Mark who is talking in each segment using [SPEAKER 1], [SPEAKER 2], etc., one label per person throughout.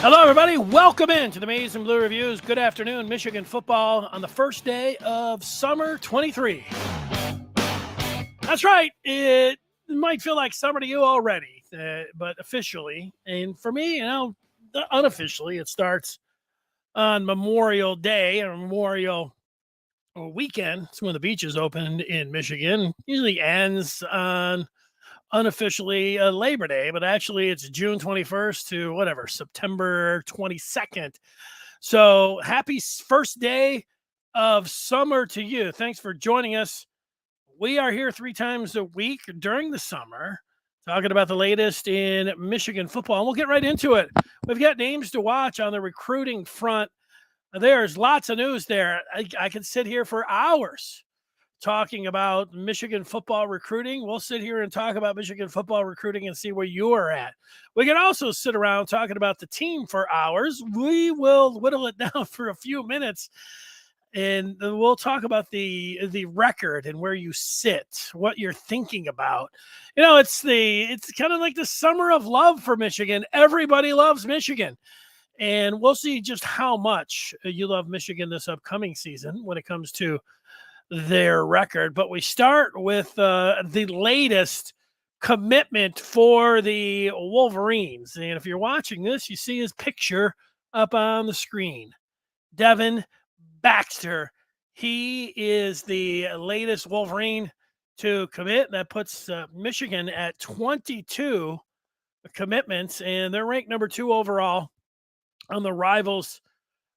[SPEAKER 1] Hello, everybody. Welcome in to the Maize and Blue Reviews. Good afternoon, Michigan football on the first day of summer 23. That's right. It might feel like summer to you already, but officially, and for me, unofficially, it starts on Memorial Day or Memorial weekend. It's when the beaches opened in Michigan. Usually ends on unofficially Labor Day, but actually it's June 21st to September 22nd. So happy first day of summer to you. Thanks for joining us. We are here 3 times a week during the summer talking about the latest in Michigan football. And we'll get right into it. We've got names to watch on the recruiting front. There's lots of news there. I could sit here for hours talking about Michigan football recruiting. We'll sit here and talk about Michigan football recruiting and see where you are at. We can also sit around talking about the team for hours. We will whittle it down for a few minutes, and we'll talk about the record and where you sit, what you're thinking about. It's kind of like the summer of love for Michigan. Everybody loves Michigan. And we'll see just how much you love Michigan this upcoming season when it comes to their record. But we start with the latest commitment for the Wolverines. And if you're watching this, you see his picture up on the screen. Devon Baxter. He is the latest Wolverine to commit. That puts Michigan at 22 commitments, and they're ranked number 2 overall on the Rivals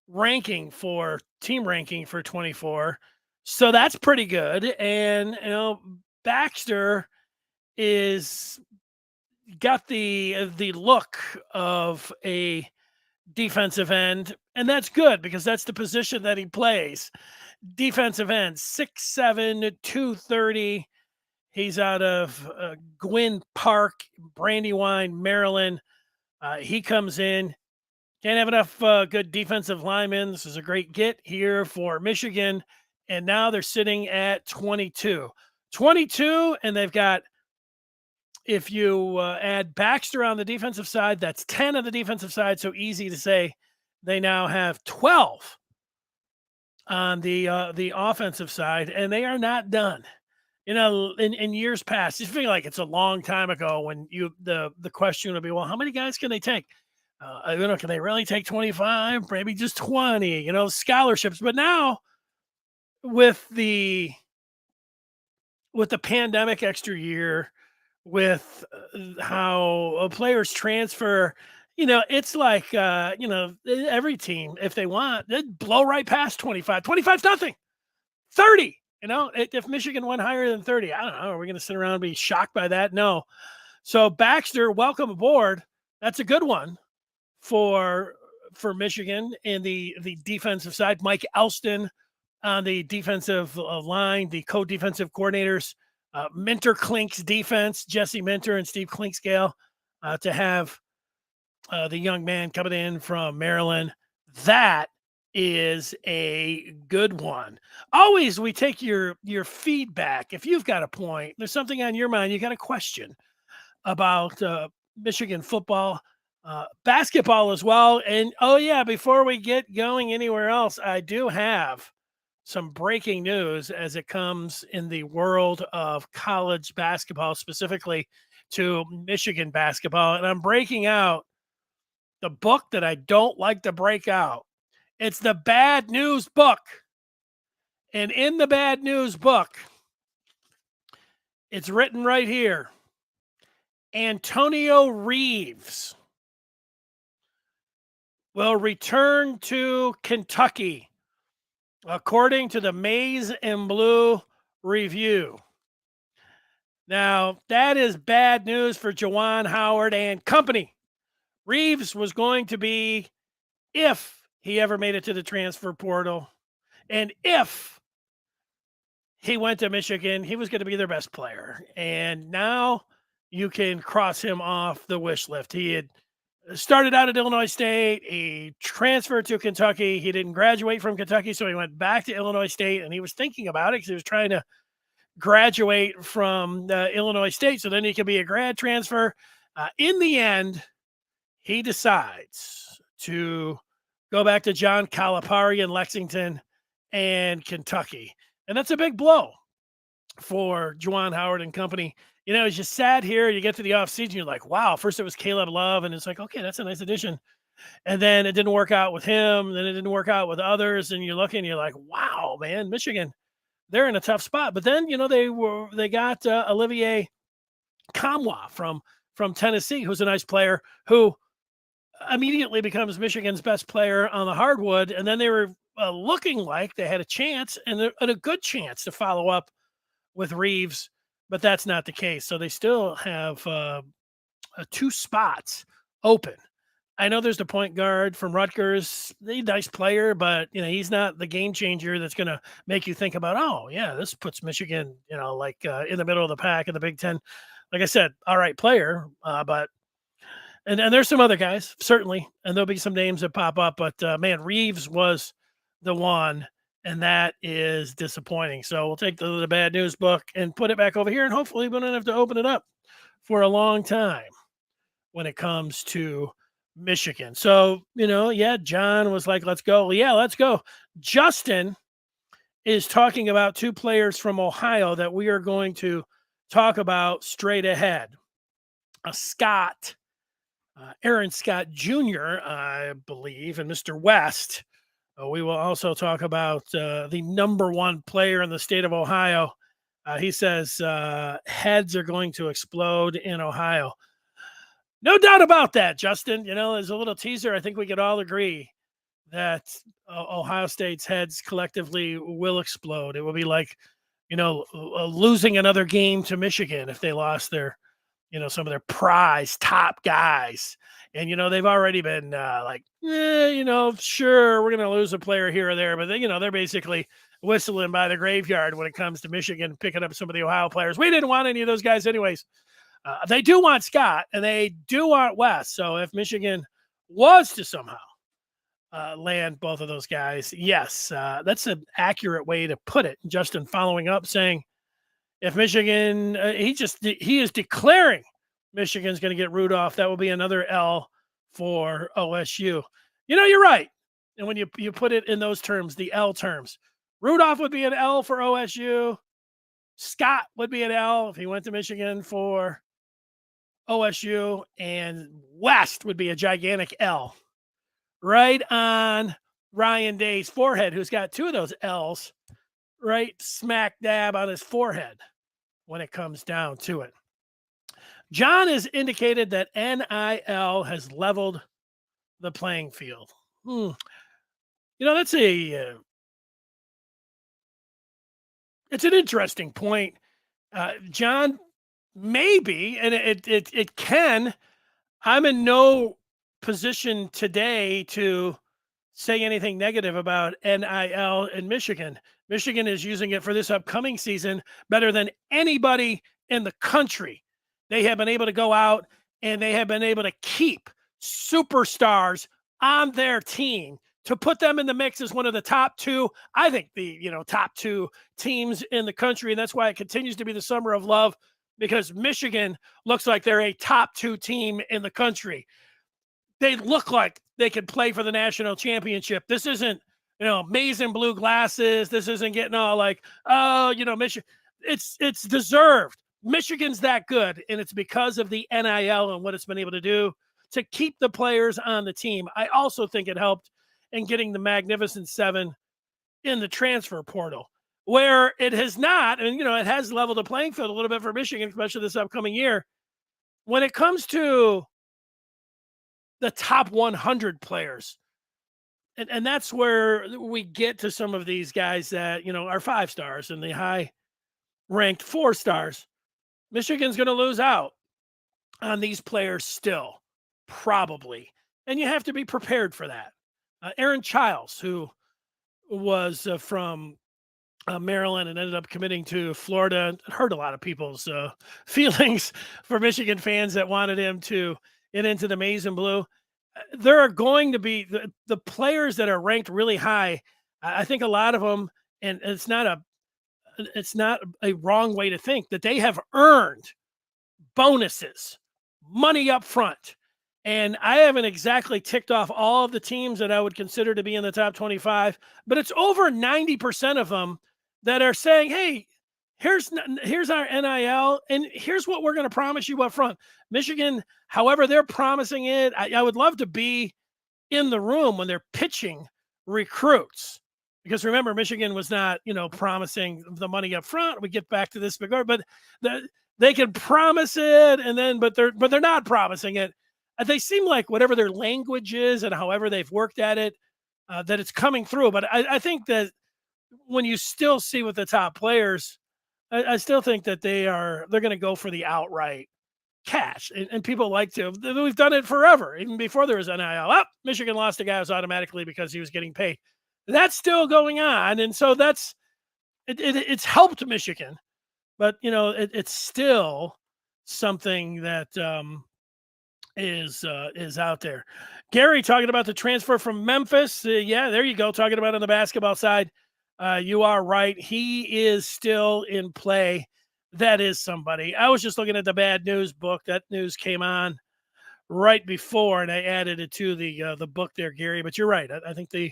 [SPEAKER 1] team ranking for 24. So that's pretty good. And, Baxter is got the look of a defensive end, and that's good because that's the position that he plays. Defensive end, 6'7", 230. He's out of Gwynn Park, Brandywine, Maryland. He comes in. Can't have enough good defensive linemen. This is a great get here for Michigan. And now they're sitting at 22. 22, and they've got, if you add Baxter on the defensive side, that's 10 on the defensive side. So easy to say they now have 12 on the offensive side, and they are not done. In years past, you feel like it's a long time ago when the question would be, well, how many guys can they take? Can they really take 25? Maybe just 20, scholarships. But now with the pandemic extra year, with how players transfer, it's like, every team, if they want, they'd blow right past 25. 25's nothing. 30. If Michigan went higher than 30, I don't know. Are we going to sit around and be shocked by that? No. So Baxter, welcome aboard. That's a good one for Michigan in the defensive side. Mike Elston on the defensive line, the co-defensive coordinators, Minter Klink's defense, Jesse Minter and Steve Klinkscale, to have the young man coming in from Maryland. That is a good one. Always we take your feedback. If you've got a point, there's something on your mind, you got a question about Michigan football, basketball as well. And before we get going anywhere else, I do have some breaking news as it comes in the world of college basketball, specifically to Michigan basketball. And I'm breaking out the book that I don't like to break out. It's the bad news book. And in the bad news book, it's written right here. Antonio Reeves will return to Kentucky, according to the Maize and Blue Review. Now, that is bad news for Juwan Howard and company. Reeves was going to be, if he ever made it to the transfer portal, and if he went to Michigan, he was going to be their best player. And now you can cross him off the wish list. He had started out at Illinois State. He transferred to Kentucky. He didn't graduate from Kentucky, so he went back to Illinois State, and he was thinking about it because he was trying to graduate from Illinois State so then he could be a grad transfer. In the end, he decides to go back to John Calipari in Lexington and Kentucky. And that's a big blow for Juwan Howard and company. As you sat here, you get to the offseason, you're like, wow, first it was Caleb Love, and it's like, okay, that's a nice addition. And then it didn't work out with him, then it didn't work out with others, and you're looking, you're like, wow, man, Michigan, they're in a tough spot. But then, they got Olivier Kamwa from Tennessee, who's a nice player, who immediately becomes Michigan's best player on the hardwood. And then they were looking like they had a chance and a good chance to follow up with Reeves, but that's not the case. So they still have 2 spots open. I know there's the point guard from Rutgers, a nice player, but he's not the game changer that's going to make you think about, oh yeah, this puts Michigan, in the middle of the pack in the Big Ten. Like I said, all right player, but and there's some other guys certainly, and there'll be some names that pop up, but man, Reeves was the one, and that is disappointing. So we'll take the bad news book and put it back over here, and hopefully we don't have to open it up for a long time when it comes to Michigan. So, John was like, let's go. Yeah, let's go. Justin is talking about 2 players from Ohio that we are going to talk about straight ahead. Aaron Scott Jr., I believe, and Mr. West. We will also talk about the number 1 player in the state of Ohio. He says heads are going to explode in Ohio. No doubt about that, Justin. There's a little teaser. I think we could all agree that Ohio State's heads collectively will explode. It will be like, losing another game to Michigan if they lost their, some of their prize top guys. And, they've already been sure, we're going to lose a player here or there. But, they're basically whistling by the graveyard when it comes to Michigan picking up some of the Ohio players. We didn't want any of those guys anyways. They do want Scott, and they do want West. So if Michigan was to somehow land both of those guys, yes, that's an accurate way to put it. Justin following up saying, if Michigan, he is declaring Michigan's going to get Rudolph, that will be another L for OSU. You're right. And when you put it in those terms, the L terms, Rudolph would be an L for OSU. Scott would be an L if he went to Michigan for OSU, and West would be a gigantic L right on Ryan Day's forehead, who's got 2 of those L's right smack dab on his forehead when it comes down to it. John has indicated that NIL has leveled the playing field. That's it's an interesting point. John, maybe, and it can. I'm in no position today to say anything negative about NIL in Michigan. Michigan is using it for this upcoming season better than anybody in the country. They have been able to go out and they have been able to keep superstars on their team to put them in the mix as one of the top 2, I think the, top 2 teams in the country. And that's why it continues to be the summer of love, because Michigan looks like they're a top 2 team in the country. They look like they could play for the national championship. This isn't, amazing blue glasses. This isn't getting all like, Michigan. It's deserved. Michigan's that good, and it's because of the NIL and what it's been able to do to keep the players on the team. I also think it helped in getting the Magnificent Seven in the transfer portal, where it has not, and it has leveled the playing field a little bit for Michigan, especially this upcoming year. When it comes to the top 100 players, and that's where we get to some of these guys that, are 5 stars and the high-ranked 4 stars. Michigan's going to lose out on these players still, probably. And you have to be prepared for that. Aaron Childs, who was from Maryland and ended up committing to Florida, hurt a lot of people's feelings for Michigan fans that wanted him to get into the maize and blue. There are going to be the players that are ranked really high. I think a lot of them, and it's not a wrong way to think, that they have earned bonuses, money up front. And I haven't exactly ticked off all of the teams that I would consider to be in the top 25, but it's over 90% of them that are saying, hey, here's our NIL, and here's what we're going to promise you up front. Michigan, however they're promising it, I would love to be in the room when they're pitching recruits. Because remember, Michigan was not, promising the money up front. We get back to this before, but they can promise it, and then but they're not promising it. They seem like whatever their language is and however they've worked at it, that it's coming through. But I think that when you still see with the top players, I still think that they're going to go for the outright cash, and people like to. We've done it forever, even before there was NIL. Michigan lost a guy who's automatically because he was getting paid. That's still going on, and so it's helped Michigan, but it's still something that is out there. Gary talking about the transfer from Memphis. Yeah, there you go. Talking about on the basketball side. You are right. He is still in play. That is somebody. I was just looking at the bad news book. That news came on right before, and I added it to the book there, Gary. But you're right. I think the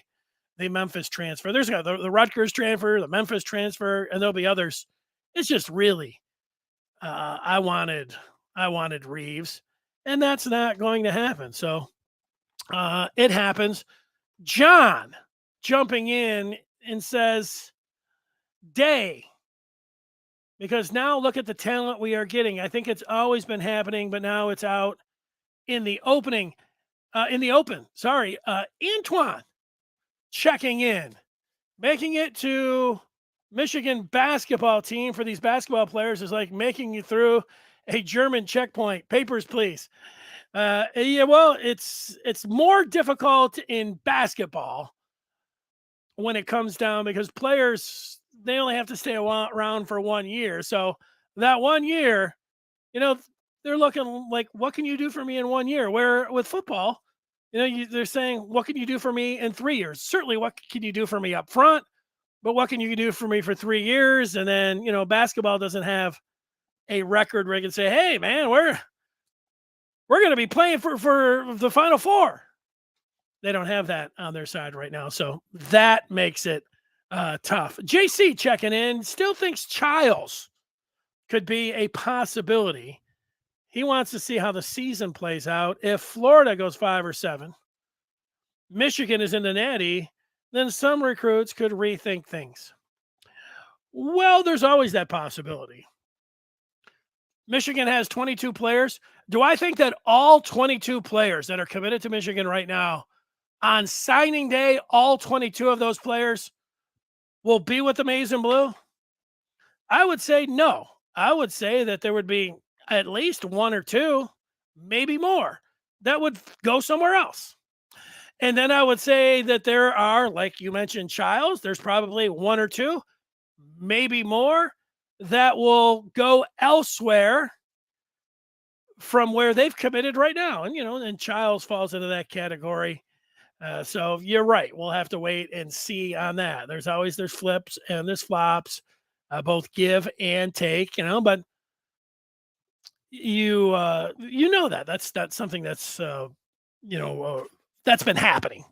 [SPEAKER 1] Memphis transfer. There's the Rutgers transfer, the Memphis transfer, and there'll be others. It's just really, I wanted Reeves, and that's not going to happen. So it happens. John jumping in and says, Day, because now look at the talent we are getting. I think it's always been happening, but now it's out in the open. Antoine checking in, making it to Michigan basketball team for these basketball players is like making you through a German checkpoint. Papers, please. Yeah, well, it's more difficult in basketball when it comes down because players, they only have to stay around for 1 year. So that 1 year, they're looking like, what can you do for me in 1 year? Where with football, they're saying, what can you do for me in 3 years? Certainly, what can you do for me up front? But what can you do for me for 3 years? And then, basketball doesn't have a record where you can say, hey, man, we're going to be playing for the Final Four. They don't have that on their side right now. So that makes it tough. JC checking in, still thinks Childs could be a possibility. He wants to see how the season plays out. If Florida goes 5 or 7, Michigan is in the natty, then some recruits could rethink things. Well, there's always that possibility. Michigan has 22 players. Do I think that all 22 players that are committed to Michigan right now, on signing day, all 22 of those players will be with the Maize and Blue? I would say no. I would say that there would be at least 1 or 2, maybe more, that would go somewhere else. And then I would say that there are, like you mentioned, Childs, there's probably 1 or 2, maybe more, that will go elsewhere from where they've committed right now. And, and Childs falls into that category. So you're right. We'll have to wait and see on that. There's flips and there's flops, both give and take, but that's something that's, that's been happening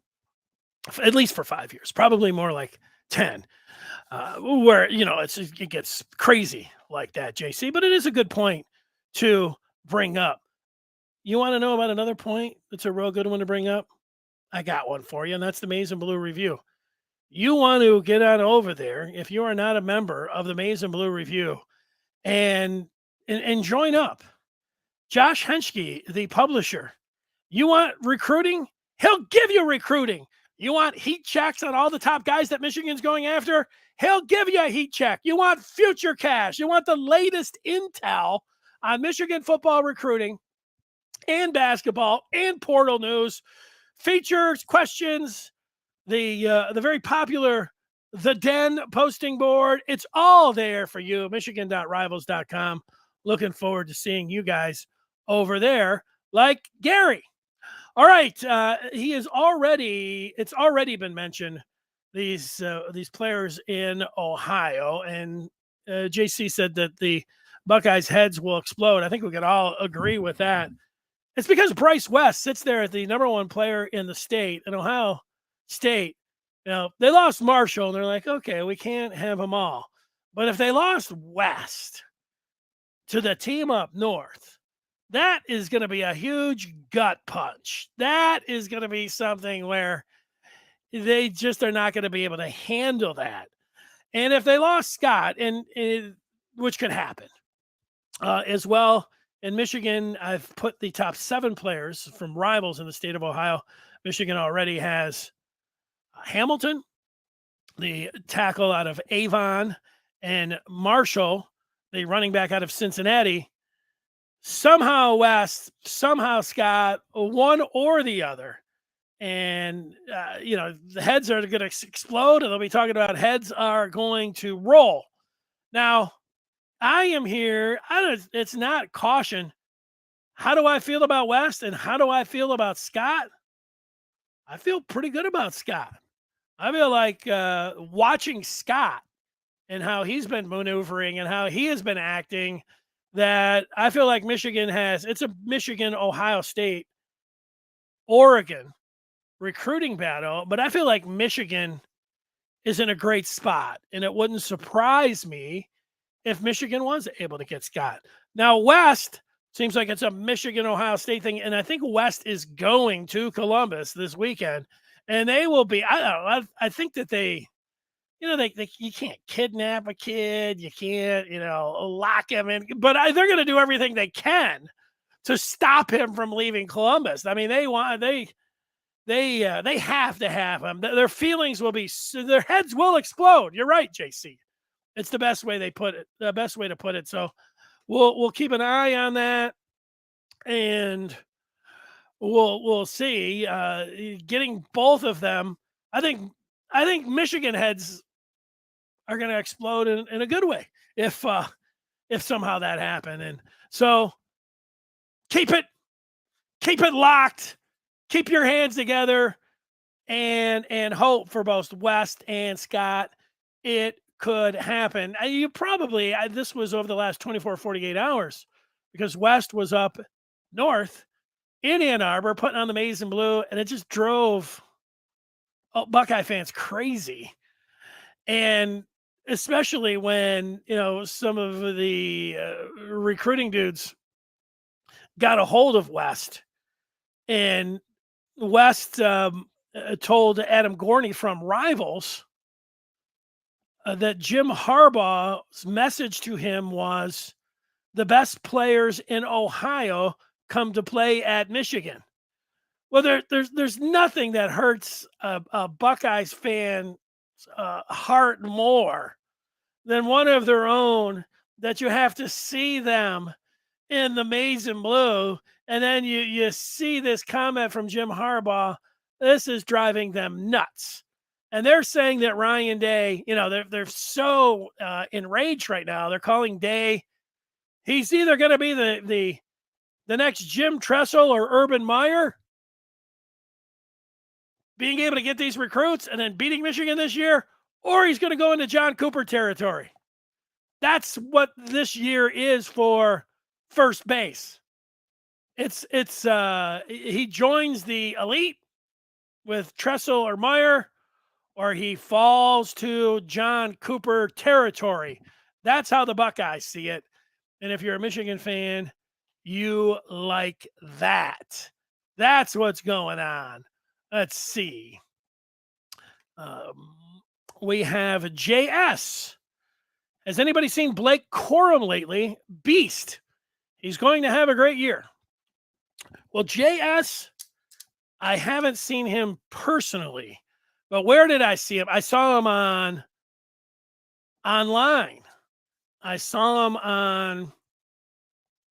[SPEAKER 1] at least for 5 years, probably more like 10, where, it gets crazy like that, JC, but it is a good point to bring up. You want to know about another point that's a real good one to bring up? I got one for you, and that's the Maize and Blue Review. You want to get on over there if you are not a member of the Maize and Blue Review and join up. Josh Henschke, the publisher. You want recruiting? He'll give you recruiting. You want heat checks on all the top guys that Michigan's going after? He'll give you a heat check. You want future cash. You want the latest intel on Michigan football recruiting and basketball and portal news, features, questions, the very popular The Den posting board. It's all there for you. Michigan.rivals.com. Looking forward to seeing you guys over there, like Gary. All right, it's already been mentioned, these players in Ohio, and JC said that the Buckeyes' heads will explode. I think we can all agree with that. It's because Bryce West sits there at the number one player in the state, in Ohio State. They lost Marshall, and they're like, okay, we can't have them all. But if they lost West to the team up north, that is going to be a huge gut punch. That is going to be something where they just are not going to be able to handle that. And if they lost Scott, which could happen as well, in Michigan, I've put the top 7 players from rivals in the state of Ohio. Michigan already has Hamilton, the tackle out of Avon, and Marshall, the running back out of Cincinnati. Somehow West, somehow Scott, one or the other. And, the heads are going to explode, and they'll be talking about heads are going to roll. Now, I am here. It's not caution. How do I feel about West, and how do I feel about Scott? I feel pretty good about Scott. I feel like watching Scott and how he's been maneuvering and how he has been acting, that I feel like it's a Michigan, Ohio State, Oregon recruiting battle, but I feel like Michigan is in a great spot, and it wouldn't surprise me if Michigan was able to get Scott. Now, West seems like it's a Michigan, Ohio State thing, and I think West is going to Columbus this weekend, and they will be, I don't know, I think that you can't kidnap a kid, you can't, lock him in, but they're going to do everything they can to stop him from leaving Columbus. I mean, they have to have him. Their feelings will be, their heads will explode. You're right, JC. It's the best way to put it. So we'll keep an eye on that, and we'll see. Getting both of them, I think Michigan heads are going to explode in a good way if somehow that happened. And so keep it locked. Keep your hands together and hope for both West and Scott. It could happen. This was over the last 24, 48 hours, because West was up north in Ann Arbor putting on the maize and blue, and it just drove Buckeye fans crazy. And especially when, some of the recruiting dudes got a hold of West, and West told Adam Gorney from Rivals that Jim Harbaugh's message to him was, the best players in Ohio come to play at Michigan. Well, there's nothing that hurts a Buckeyes fan heart more than one of their own, that you have to see them in the maize and blue, and then you see this comment from Jim Harbaugh. This is driving them nuts. And they're saying that Ryan Day, they're so enraged right now. They're calling Day, he's either going to be the next Jim Tressel or Urban Meyer, being able to get these recruits and then beating Michigan this year, or he's going to go into John Cooper territory. That's what this year is for first base. It's he joins the elite with Tressel or Meyer, or he falls to John Cooper territory. That's how the Buckeyes see it. And if you're a Michigan fan, you like that. That's what's going on. Let's see. We have JS. Has anybody seen Blake Corum lately? Beast. He's going to have a great year. Well, JS, I haven't seen him personally, but where did I see him? I saw him online. I saw him on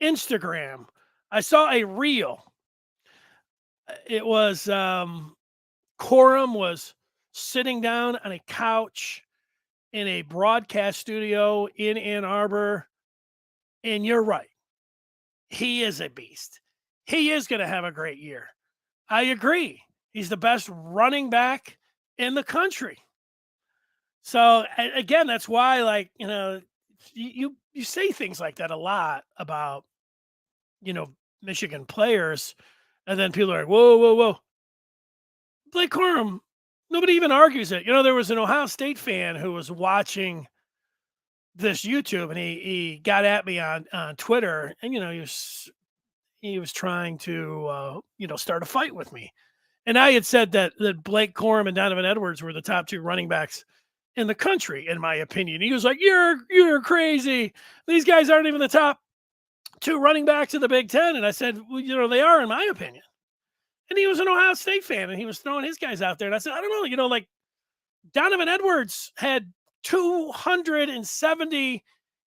[SPEAKER 1] Instagram. I saw a reel. It was Corum was sitting down on a couch in a broadcast studio in Ann Arbor. And you're right. He is a beast. He is going to have a great year. I agree. He's the best running back in the country. So again, that's why, you say things like that a lot about, Michigan players. And then people are like, whoa, whoa, whoa. Blake Corum, nobody even argues it. There was an Ohio State fan who was watching this YouTube, and he got at me on Twitter, and he was trying to start a fight with me. And I had said that Blake Corum and Donovan Edwards were the top 2 running backs in the country, in my opinion. He was like, "You're crazy. These guys aren't even the top 2 running backs in the Big Ten." And I said, "Well, they are, in my opinion." And he was an Ohio State fan, and he was throwing his guys out there. And I said, "I don't know. Like Donovan Edwards had 270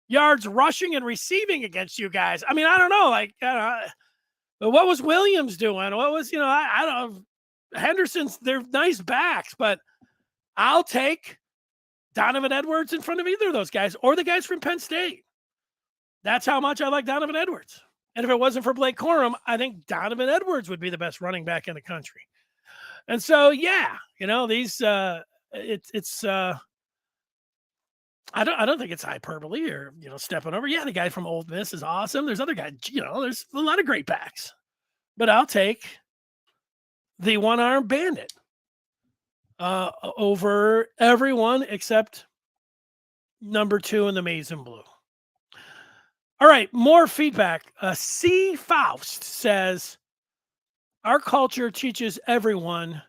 [SPEAKER 1] yards rushing and receiving against you guys. I mean, I don't know. Like, but what was Williams doing? What was, I don't know. Henderson's, they're nice backs, but I'll take Donovan Edwards in front of either of those guys or the guys from Penn State. That's how much I like Donovan Edwards. And if it wasn't for Blake Corum, I think Donovan Edwards would be the best running back in the country. And so, yeah, these, it's I don't think it's hyperbole or, stepping over. Yeah, the guy from Ole Miss is awesome. There's other guys, there's a lot of great backs. But I'll take the one-armed bandit over everyone except number 2 in the maize and blue. All right, more feedback. C. Faust says, our culture teaches everyone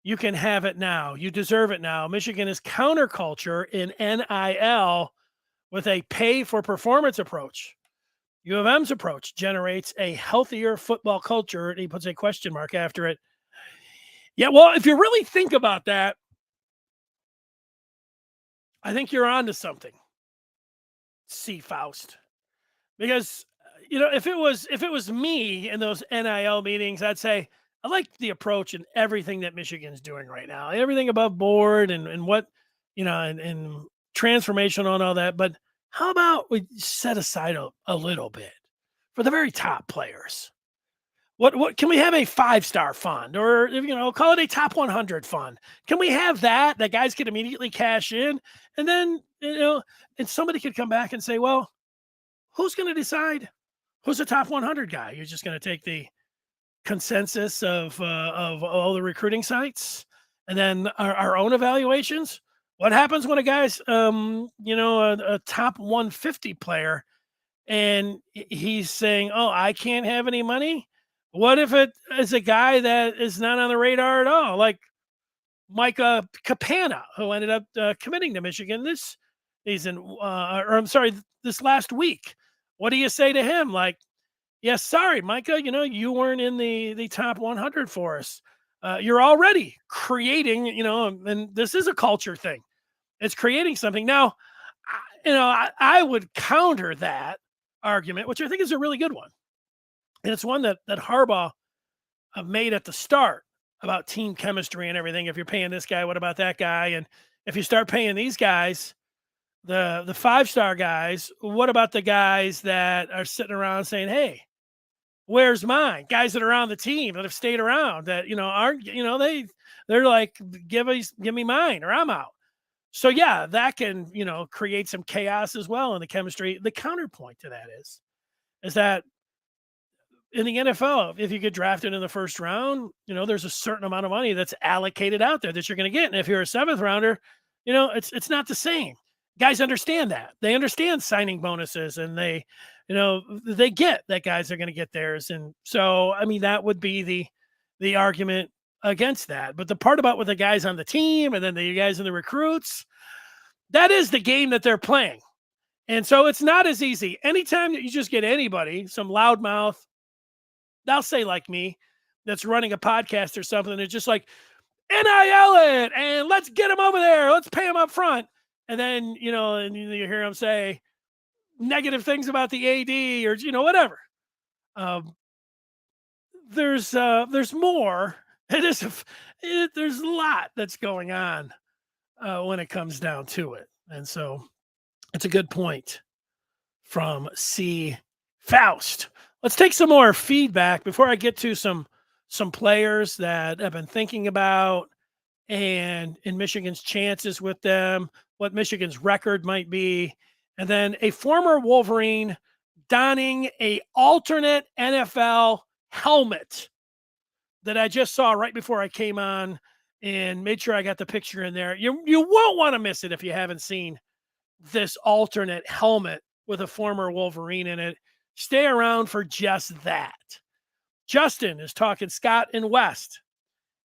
[SPEAKER 1] you can have it now. You deserve it now. Michigan is counterculture in NIL with a pay-for-performance approach. U of M's approach generates a healthier football culture, and he puts a question mark after it. Yeah, well, if you really think about that, I think you're onto something, C. Faust. Because, if it was me in those NIL meetings, I'd say, I like the approach and everything that Michigan's doing right now, everything above board and what, and transformational and all that. But how about we set aside a little bit for the very top players? What can we have a 5-star fund or, call it a top 100 fund? Can we have that guys can immediately cash in? And then, and somebody could come back and say, well, who's going to decide who's a top 100 guy? You're just going to take the consensus of all the recruiting sites and then our own evaluations. What happens when a guy's, a top 150 player and he's saying, oh, I can't have any money? What if it is a guy that is not on the radar at all? Like Micah Kaapana, who ended up committing to Michigan this season, this last week. What do you say to him? Like, yes, sorry, Micah, you weren't in the top 100 for us. You're already creating, and this is a culture thing. It's creating something. Now, I would counter that argument, which I think is a really good one. And it's one that Harbaugh made at the start about team chemistry and everything. If you're paying this guy, what about that guy? And if you start paying these guys, the 5-star guys, what about the guys that are sitting around saying, hey, where's mine? Guys that are on the team that have stayed around that, aren't, they're like, give me mine or I'm out. So yeah, that can, create some chaos as well in the chemistry. The counterpoint to that is that in the NFL, if you get drafted in the first round, there's a certain amount of money that's allocated out there that you're going to get. And if you're a 7th rounder, it's not the same. Guys understand that. They understand signing bonuses and they get that guys are going to get theirs. And so, I mean, that would be the argument against that. But the part about with the guys on the team and then the guys in the recruits, that is the game that they're playing. And so it's not as easy. Anytime that you just get anybody, some loudmouth, they'll say like me, that's running a podcast or something, it's just like, NIL it, and let's get him over there. Let's pay him up front. And then, and you hear him say negative things about the AD or, whatever. There's more. There's a lot that's going on when it comes down to it. And so it's a good point from C. Faust. Let's take some more feedback before I get to some players that I've been thinking about and in Michigan's chances with them, what Michigan's record might be. And then a former Wolverine donning a alternate NFL helmet that I just saw right before I came on and made sure I got the picture in there. You won't want to miss it if you haven't seen this alternate helmet with a former Wolverine in it. Stay around for just that. Justin is talking Scott and West.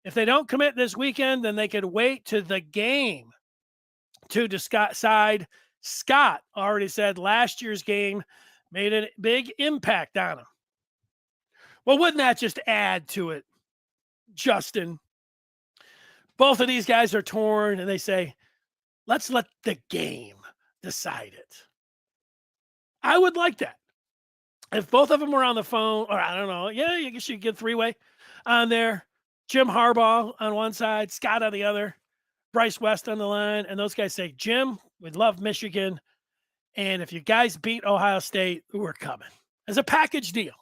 [SPEAKER 1] If they don't commit this weekend, then they could wait to the game to decide. Scott already said last year's game made a big impact on him. Well, wouldn't that just add to it, Justin? Both of these guys are torn, and they say, let's let the game decide it. I would like that. If both of them were on the phone, or I don't know, yeah, I guess you could get three-way on there. Jim Harbaugh on one side, Scott on the other, Bryce West on the line, and those guys say, Jim, we'd love Michigan, and if you guys beat Ohio State, we're coming. As a package deal.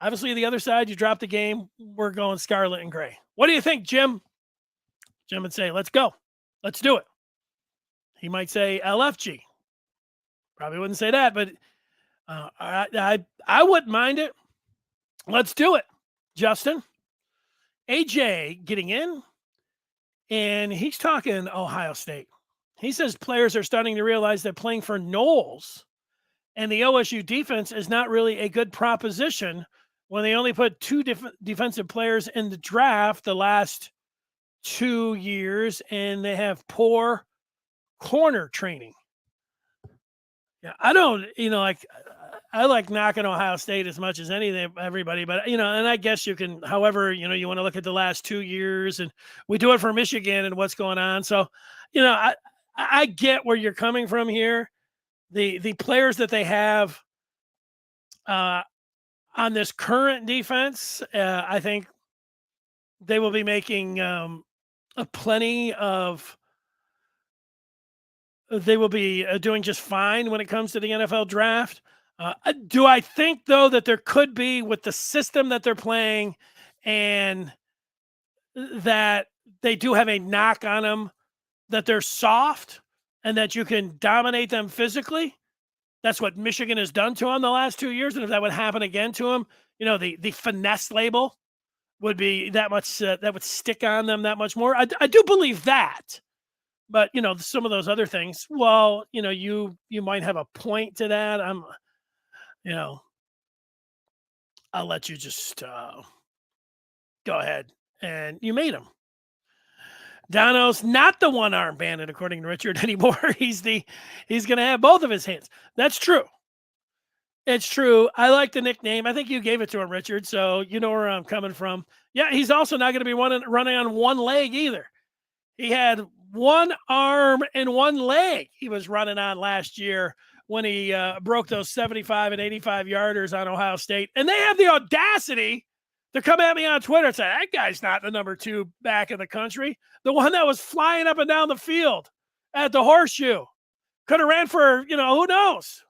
[SPEAKER 1] Obviously, the other side, you drop the game, we're going scarlet and gray. What do you think, Jim? Jim would say, let's go. Let's do it. He might say LFG. Probably wouldn't say that, but I wouldn't mind it. Let's do it, Justin. AJ getting in, and he's talking Ohio State. He says players are starting to realize that playing for Knowles and the OSU defense is not really a good proposition when they only put two different defensive players in the draft the last 2 years, and they have poor corner training. Yeah, I don't, I like knocking Ohio State as much as everybody, but, and I guess you can, however, you want to look at the last 2 years, and we do it for Michigan and what's going on. So, I get where you're coming from here. The players that they have on this current defense, I think they will be making plenty of. They will be doing just fine when it comes to the NFL draft. Do I think, though, that there could be, with the system that they're playing, and that they do have a knock on them, that they're soft and that you can dominate them physically? That's what Michigan has done to them the last 2 years. And if that would happen again to them, the finesse label would be that much, that would stick on them that much more. I do believe that. But, some of those other things, well, you might have a point to that. I'll let you just go ahead, and you made him. Dono's not the one-arm bandit, according to Richard, anymore. He's going to have both of his hands. That's true. It's true. I like the nickname. I think you gave it to him, Richard, so you know where I'm coming from. Yeah, he's also not going to be running on one leg either. He had one arm and one leg he was running on last year when he broke those 75 and 85 yarders on Ohio State. And they have the audacity to come at me on Twitter and say, that guy's not the number 2 back in the country. The one that was flying up and down the field at the Horseshoe. Could have ran for, who knows?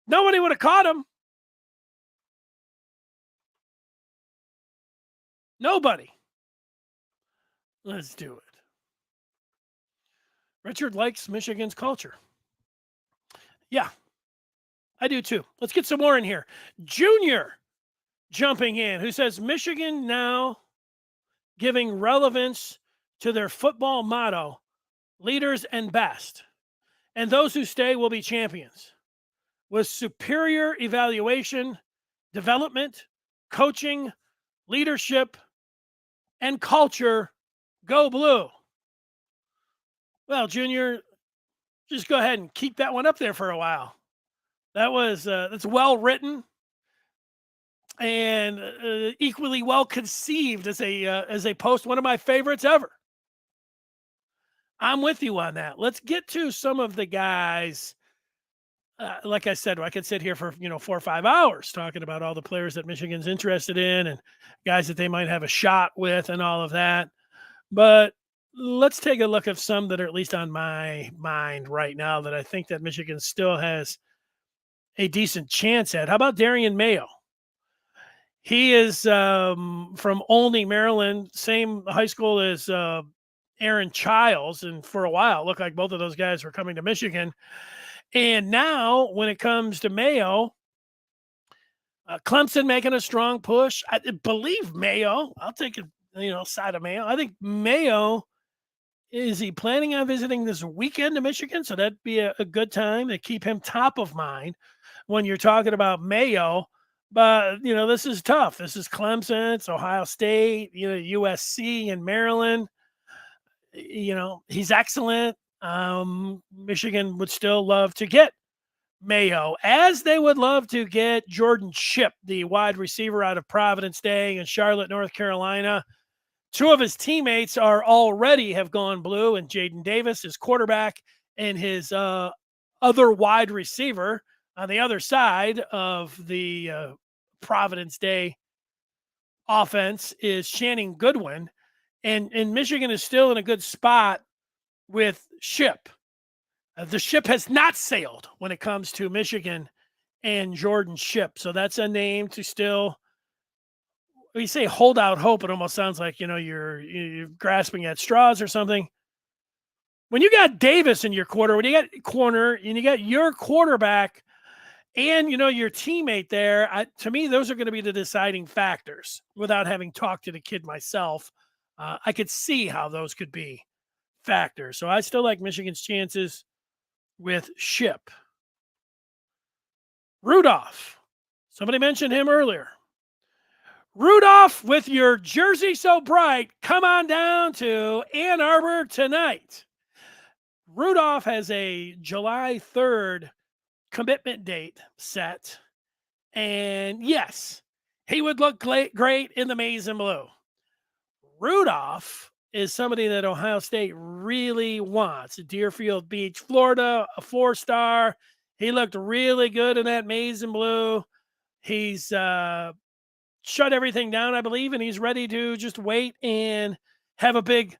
[SPEAKER 1] Nobody would have caught him. Nobody. Let's do it. Richard likes Michigan's culture. Yeah, I do too. Let's get some more in here. Junior jumping in, who says Michigan now giving relevance to their football motto, leaders and best, and those who stay will be champions. With superior evaluation, development, coaching, leadership, and culture, go blue. Well, Junior, just go ahead and keep that one up there for a while. That's well written and equally well conceived as a post. One of my favorites ever. I'm with you on that. Let's get to some of the guys. Like I said, I could sit here for 4 or 5 hours talking about all the players that Michigan's interested in and guys that they might have a shot with and all of that. But let's take a look at some that are at least on my mind right now that I think that Michigan still has a decent chance at. How about Darian Mayo? He is from Olney, Maryland, same high school as Aaron Childs, and for a while it looked like both of those guys were coming to Michigan. And now when it comes to Mayo, Clemson making a strong push. I believe Mayo. I'll take it, side of Mayo. I think Mayo, is he planning on visiting this weekend to Michigan? So that'd be a good time to keep him top of mind when you're talking about Mayo. But, this is tough. This is Clemson, it's Ohio State, USC and Maryland. He's excellent. Michigan would still love to get Mayo, as they would love to get Jordan Shipp, the wide receiver out of Providence Day in Charlotte, North Carolina. Two of his teammates already have gone blue, and Jaden Davis, his quarterback, and his other wide receiver on the other side of the Providence Day offense is Shannon Goodwin. And Michigan is still in a good spot with Shipp. The ship has not sailed when it comes to Michigan and Jordan Shipp. So that's a name to still, when you say hold out hope, it almost sounds like, you're grasping at straws or something. When you got Davis in your when you got corner and you got your quarterback and, your teammate there, to me, those are going to be the deciding factors. Without having talked to the kid myself, I could see how those could be factors. So I still like Michigan's chances with Shipp. Rudolph. Somebody mentioned him earlier. Rudolph, with your jersey so bright, come on down to Ann Arbor tonight. Rudolph has a July 3rd commitment date set. And yes, he would look great in the maize and blue. Rudolph is somebody that Ohio State really wants. Deerfield Beach, Florida, a 4-star. He looked really good in that maize and blue. He's shut everything down, I believe, and he's ready to just wait and have a big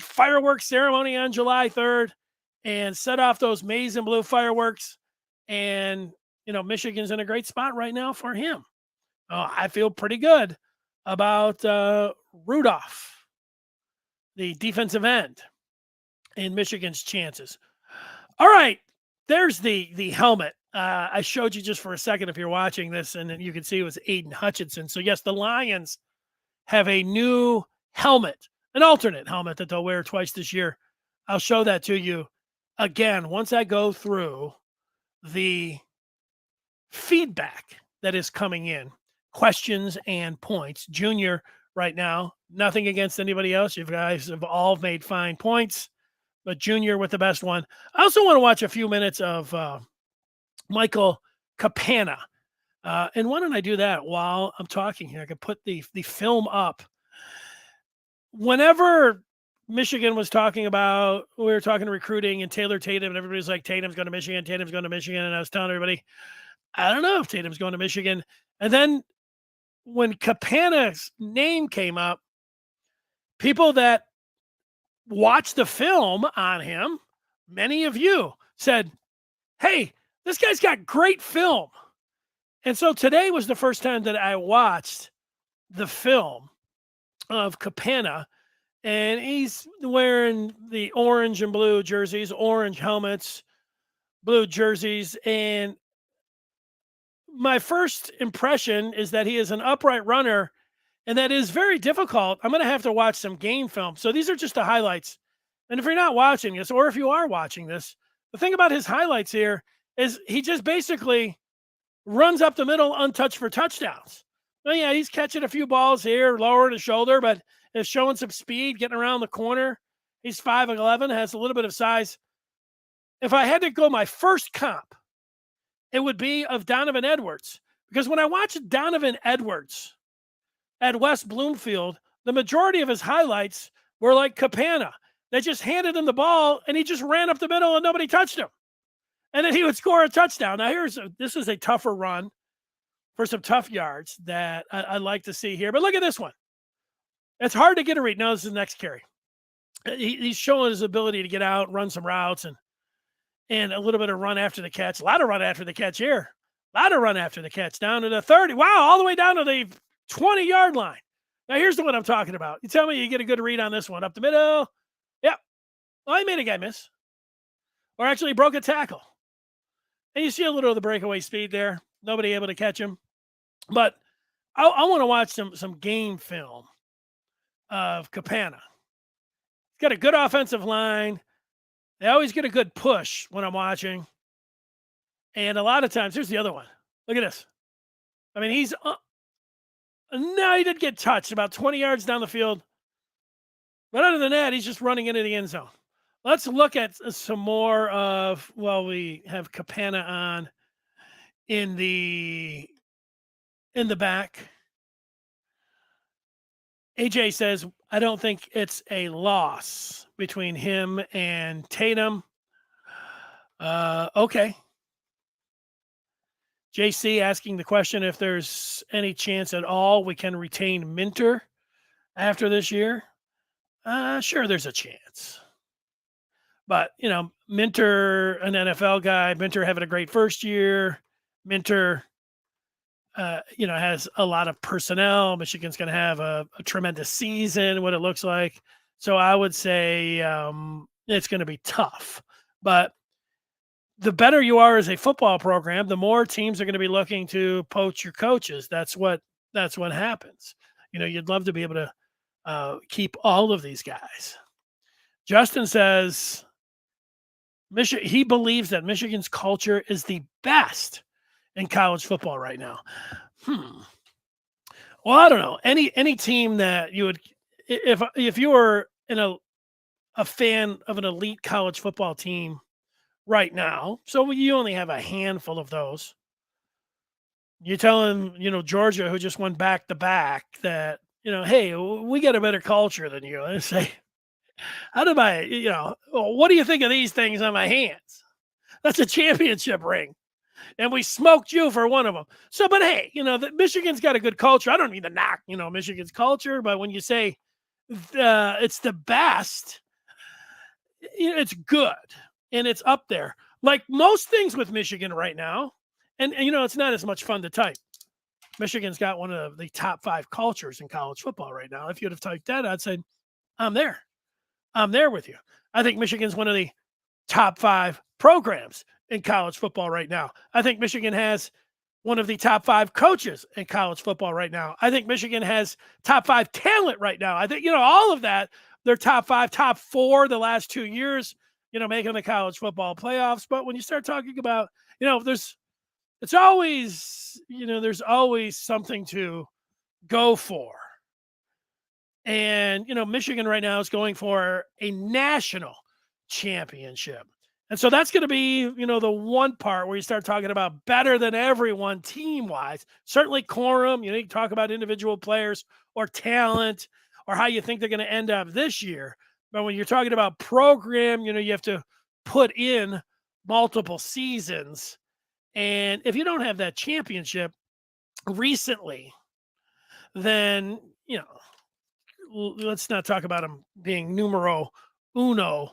[SPEAKER 1] fireworks ceremony on July 3rd and set off those maize and blue fireworks. And, Michigan's in a great spot right now for him. I feel pretty good about Rudolph, the defensive end, and Michigan's chances. All right, there's the helmet. I showed you just for a second if you're watching this, and then you can see it was Aiden Hutchinson. So, yes, the Lions have a new helmet, an alternate helmet that they'll wear twice this year. I'll show that to you again once I go through the feedback that is coming in, questions and points. Junior right now, nothing against anybody else. You guys have all made fine points, but Junior with the best one. I also want to watch a few minutes of Michael Kaapana. And why don't I do that while I'm talking here? I could put the film up. Whenever Michigan was talking about, we were talking recruiting and Taylor Tatum, and everybody's like, Tatum's going to Michigan, Tatum's going to Michigan. And I was telling everybody, I don't know if Tatum's going to Michigan. And then when Kaapana's name came up, people that watched the film on him, many of you said, hey, this guy's got great film. And so today was the first time that I watched the film of Kaapana, and he's wearing the orange and blue jerseys, orange helmets, blue jerseys. And my first impression is that he is an upright runner, and that is very difficult. I'm going to have to watch some game film. So these are just the highlights. And if you're not watching this, or if you are watching this, the thing about his highlights here is he just basically runs up the middle untouched for touchdowns. Well, yeah, he's catching a few balls here, lowering his shoulder, but is showing some speed, getting around the corner. He's 5'11", has a little bit of size. If I had to go my first comp, it would be of Donovan Edwards. Because when I watched Donovan Edwards at West Bloomfield, the majority of his highlights were like Kaapana. They just handed him the ball, and he just ran up the middle, and nobody touched him. And then he would score a touchdown. Now, this is a tougher run for some tough yards that I like to see here. But look at this one. It's hard to get a read. No, this is the next carry. He's showing his ability to get out, run some routes, and a little bit of run after the catch. A lot of run after the catch here. A lot of run after the catch down to the 30. Wow, all the way down to the 20-yard line. Now, here's the one I'm talking about. You tell me you get a good read on this one. Up the middle. Yep. Well, he made a guy miss. Or actually broke a tackle. And you see a little of the breakaway speed there. Nobody able to catch him. But I want to watch some game film of Kaapana. He's got a good offensive line. They always get a good push when I'm watching. And a lot of times, here's the other one. Look at this. I mean, he's no, he did get touched about 20 yards down the field. But other than that, he's just running into the end zone. Let's look at some more of, well, we have Kaapana on in the back. AJ says, I don't think it's a loss between him and Tatum. Okay. JC asking the question if there's any chance at all we can retain Minter after this year. Sure, there's a chance. But, Minter, an NFL guy, Minter having a great first year. Minter, has a lot of personnel. Michigan's going to have a tremendous season, what it looks like. So I would say it's going to be tough. But the better you are as a football program, the more teams are going to be looking to poach your coaches. That's what happens. You'd love to be able to keep all of these guys. Justin says he believes that Michigan's culture is the best in college football right now. Well, I don't know. Any team that you would, if you were a fan of an elite college football team right now, so you only have a handful of those. You're telling, Georgia, who just went back to back, that, hey, we got a better culture than you. And say, how do I, what do you think of these things on my hands? That's a championship ring. And we smoked you for one of them. So, but hey, Michigan's got a good culture. I don't mean to knock, Michigan's culture, but when you say it's the best, it's good and it's up there. Like most things with Michigan right now, and it's not as much fun to type. Michigan's got one of the top 5 cultures in college football right now. If you'd have typed that, I'd say, I'm there. I'm there with you. I think Michigan's one of the top 5 programs in college football right now. I think Michigan has one of the top 5 coaches in college football right now. I think Michigan has top 5 talent right now. I think, all of that, they're top 5, top 4 the last 2 years, making the college football playoffs. But when you start talking about, there's always something to go for. And, Michigan right now is going for a national championship. And so that's going to be, the one part where you start talking about better than everyone team-wise. Certainly Corum, you can talk about individual players or talent or how you think they're going to end up this year. But when you're talking about program, you have to put in multiple seasons. And if you don't have that championship recently, then, let's not talk about them being numero uno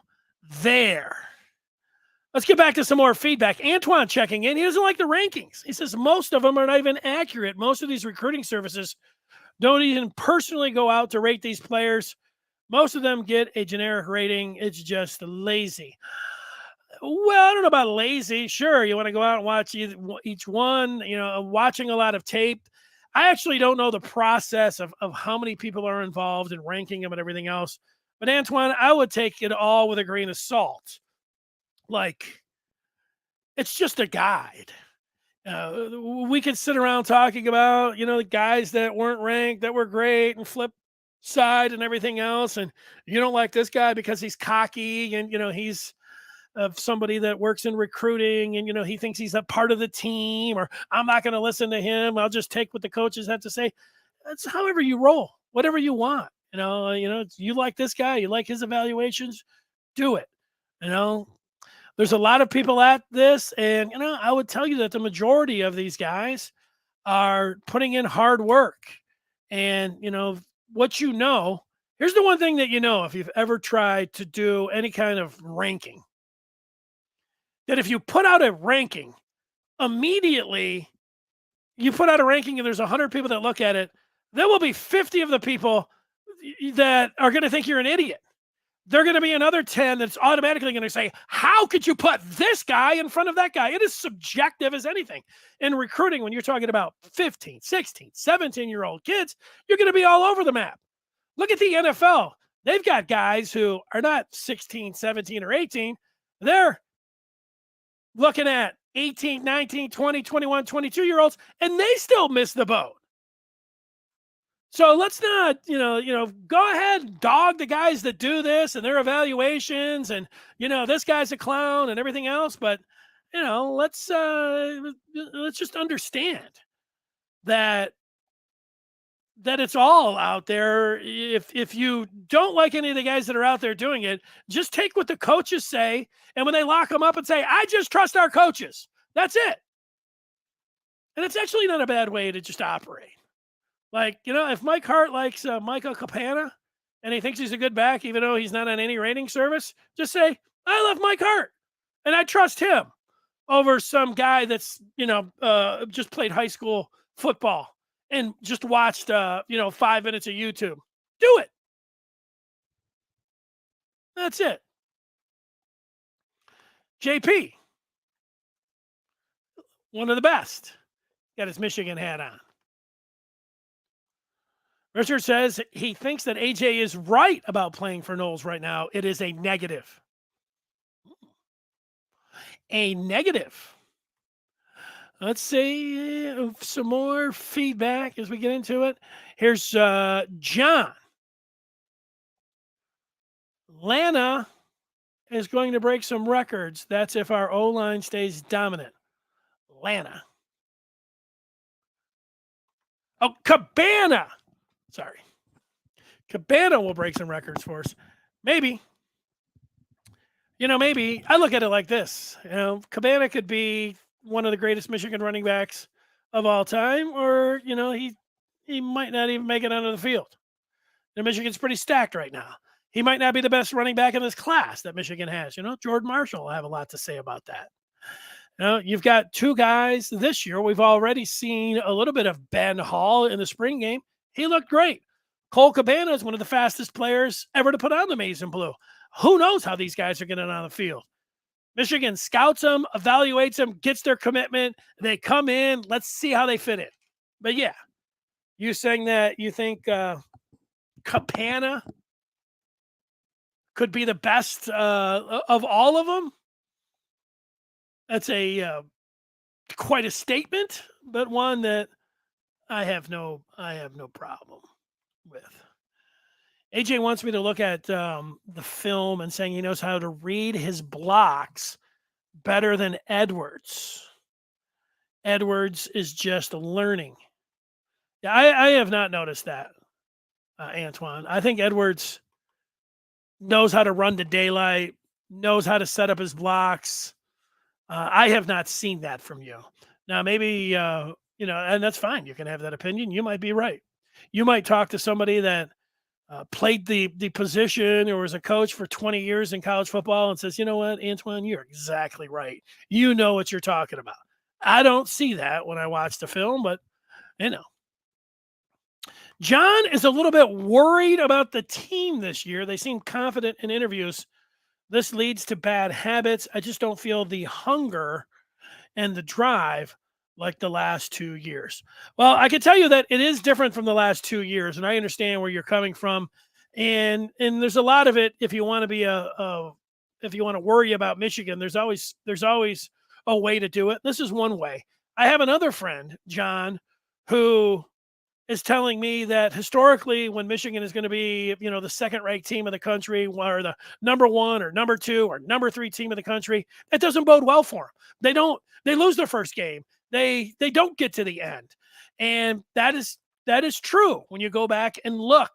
[SPEAKER 1] there. Let's get back to some more feedback. Antoine checking in. He doesn't like the rankings. He says most of them are not even accurate. Most of these recruiting services don't even personally go out to rate these players. Most of them get a generic rating. It's just lazy. Well, I don't know about lazy. Sure, you want to go out and watch each one, watching a lot of tape. I actually don't know the process of how many people are involved in ranking them and everything else. But Antoine, I would take it all with a grain of salt. Like, it's just a guide. We could sit around talking about, the guys that weren't ranked, that were great, and flip side and everything else. And you don't like this guy because he's cocky and, he's of somebody that works in recruiting and, he thinks he's a part of the team, or I'm not going to listen to him. I'll just take what the coaches have to say. That's however you roll, whatever you want. You like this guy, you like his evaluations, do it. There's a lot of people at this, and, I would tell you that the majority of these guys are putting in hard work. And, here's the one thing that if you've ever tried to do any kind of ranking, that if you put out a ranking, immediately you put out a ranking and there's 100 people that look at it, there will be 50 of the people that are going to think you're an idiot. They're going to be another 10 that's automatically going to say, how could you put this guy in front of that guy? It is subjective as anything. In recruiting, when you're talking about 15, 16, 17-year-old kids, you're going to be all over the map. Look at the NFL. They've got guys who are not 16, 17, or 18. They're looking at 18, 19, 20, 21, 22-year-olds, and they still miss the boat. So let's not, go ahead, dog the guys that do this and their evaluations and, this guy's a clown and everything else. But, let's just understand that it's all out there. If you don't like any of the guys that are out there doing it, just take what the coaches say. And when they lock them up and say, I just trust our coaches, that's it. And it's actually not a bad way to just operate. Like, if Mike Hart likes Michael Kaapana and he thinks he's a good back, even though he's not on any rating service, just say, I love Mike Hart and I trust him over some guy that's, just played high school football and just watched, 5 minutes of YouTube. Do it. That's it. JP, one of the best, got his Michigan hat on. Richard says he thinks that AJ is right about playing for Knowles right now. It is a negative. A negative. Let's see some more feedback as we get into it. Here's John. Lana is going to break some records. That's if our O-line stays dominant. Lana. Oh, Cabana. Sorry. Cabana will break some records for us. Maybe. Maybe. I look at it like this. Cabana could be one of the greatest Michigan running backs of all time, or, he might not even make it onto the field. Michigan's pretty stacked right now. He might not be the best running back in this class that Michigan has. Jordan Marshall will have a lot to say about that. You've got two guys this year. We've already seen a little bit of Ben Hall in the spring game. He looked great. Cole Cabana is one of the fastest players ever to put on the maize and blue. Who knows how these guys are getting on the field? Michigan scouts them, evaluates them, gets their commitment. They come in. Let's see how they fit in. But yeah, you saying that you think Kaapana could be the best of all of them? That's a quite a statement, but one that I have no problem with. AJ wants me to look at the film and saying he knows how to read his blocks better than Edwards. Edwards is just learning. Yeah, I have not noticed that, Antoine. I think Edwards knows how to run to daylight, knows how to set up his blocks. I have not seen that from you. Now, maybe, and that's fine. You can have that opinion. You might be right. You might talk to somebody that played the position or was a coach for 20 years in college football and says, you know what, Antoine, you're exactly right. You know what you're talking about. I don't see that when I watch the film, but, John is a little bit worried about the team this year. They seem confident in interviews. This leads to bad habits. I just don't feel the hunger and the drive like the last 2 years. Well, I can tell you that it is different from the last 2 years, and I understand where you're coming from. And there's a lot of it. If you want to be if you want to worry about Michigan, there's always a way to do it. This is one way. I have another friend, John, who is telling me that historically when Michigan is going to be, the second-ranked team of the country or the number 1 or number 2 or number 3 team of the country, that doesn't bode well for them. They lose their first game. They don't get to the end. And that is true when you go back and look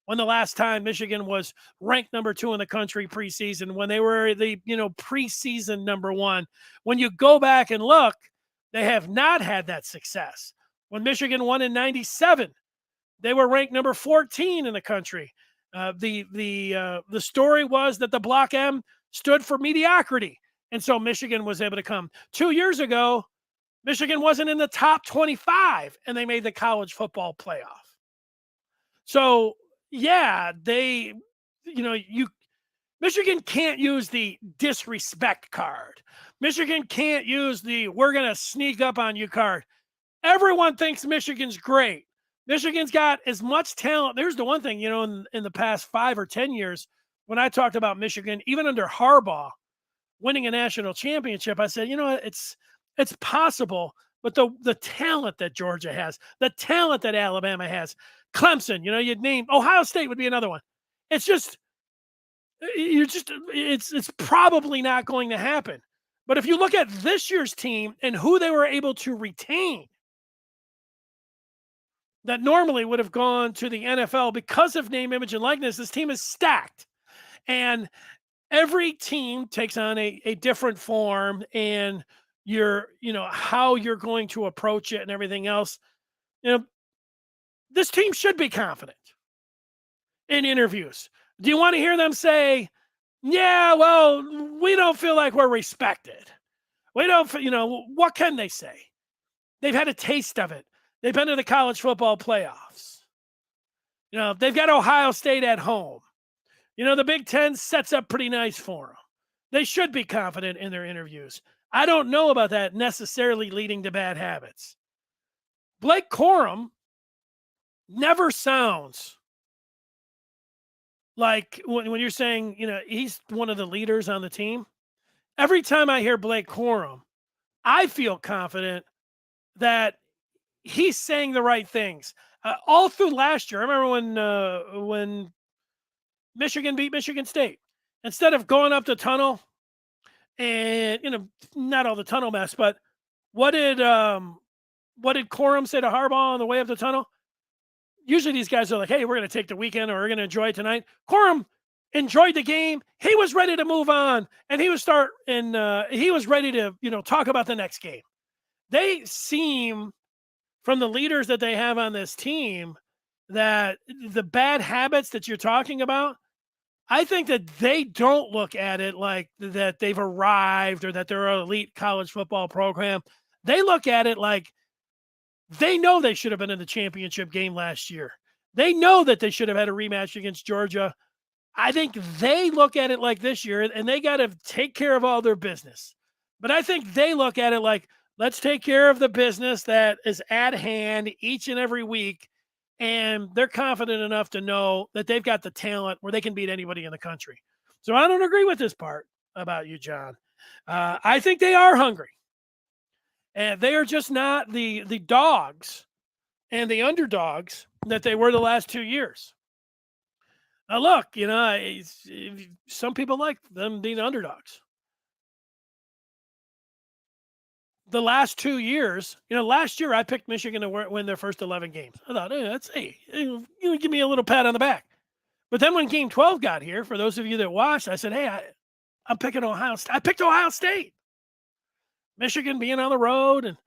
[SPEAKER 1] when the last time Michigan was ranked number 2 in the country preseason, when they were the, preseason number 1. When you go back and look, they have not had that success. When Michigan won in '97, they were ranked number 14 in the country. The story was that the Block M stood for mediocrity, and so Michigan was able to come. 2 years ago, Michigan wasn't in the top 25, and they made the college football playoff. So yeah, you Michigan can't use the disrespect card. Michigan can't use the we're going to sneak up on you card. Everyone thinks Michigan's great. Michigan's got as much talent. There's the one thing, in the past 5 or 10 years, when I talked about Michigan, even under Harbaugh winning a national championship, I said, it's possible, but the talent that Georgia has, the talent that Alabama has, Clemson, you'd name Ohio State would be another one. It's just, it's probably not going to happen. But if you look at this year's team and who they were able to retain, that normally would have gone to the NFL because of name, image, and likeness, this team is stacked. And every team takes on a different form, and how you're going to approach it and everything else. This team should be confident in interviews. Do you want to hear them say, yeah, well, we don't feel like we're respected? We don't, what can they say? They've had a taste of it. They've been to the college football playoffs. They've got Ohio State at home. The Big Ten sets up pretty nice for them. They should be confident in their interviews. I don't know about that necessarily leading to bad habits. Blake Corum never sounds like when you're saying, he's one of the leaders on the team. Every time I hear Blake Corum, I feel confident that he's saying the right things. All through last year, I remember when Michigan beat Michigan State. Instead of going up the tunnel and, not all the tunnel mess, but what did Corum say to Harbaugh on the way up the tunnel? Usually these guys are like, hey, we're going to take the weekend or we're going to enjoy it tonight. Corum enjoyed the game. He was ready to move on, and he was ready to, talk about the next game. They seem, from the leaders that they have on this team, that the bad habits that you're talking about, I think that they don't look at it like that they've arrived or that they're an elite college football program. They look at it like they know they should have been in the championship game last year. They know that they should have had a rematch against Georgia. I think they look at it like this year, and they got to take care of all their business. But I think they look at it like, let's take care of the business that is at hand each and every week. And they're confident enough to know that they've got the talent where they can beat anybody in the country. So I don't agree with this part about you, John. I think they are hungry. And they are just not the dogs and the underdogs that they were the last 2 years. Now, look, some people like them being underdogs. The last 2 years, last year I picked Michigan to win their first 11 games. I thought, give me a little pat on the back. But then when Game 12 got here, for those of you that watched, I said, hey, I'm picking Ohio State. I picked Ohio State. Michigan being on the road, and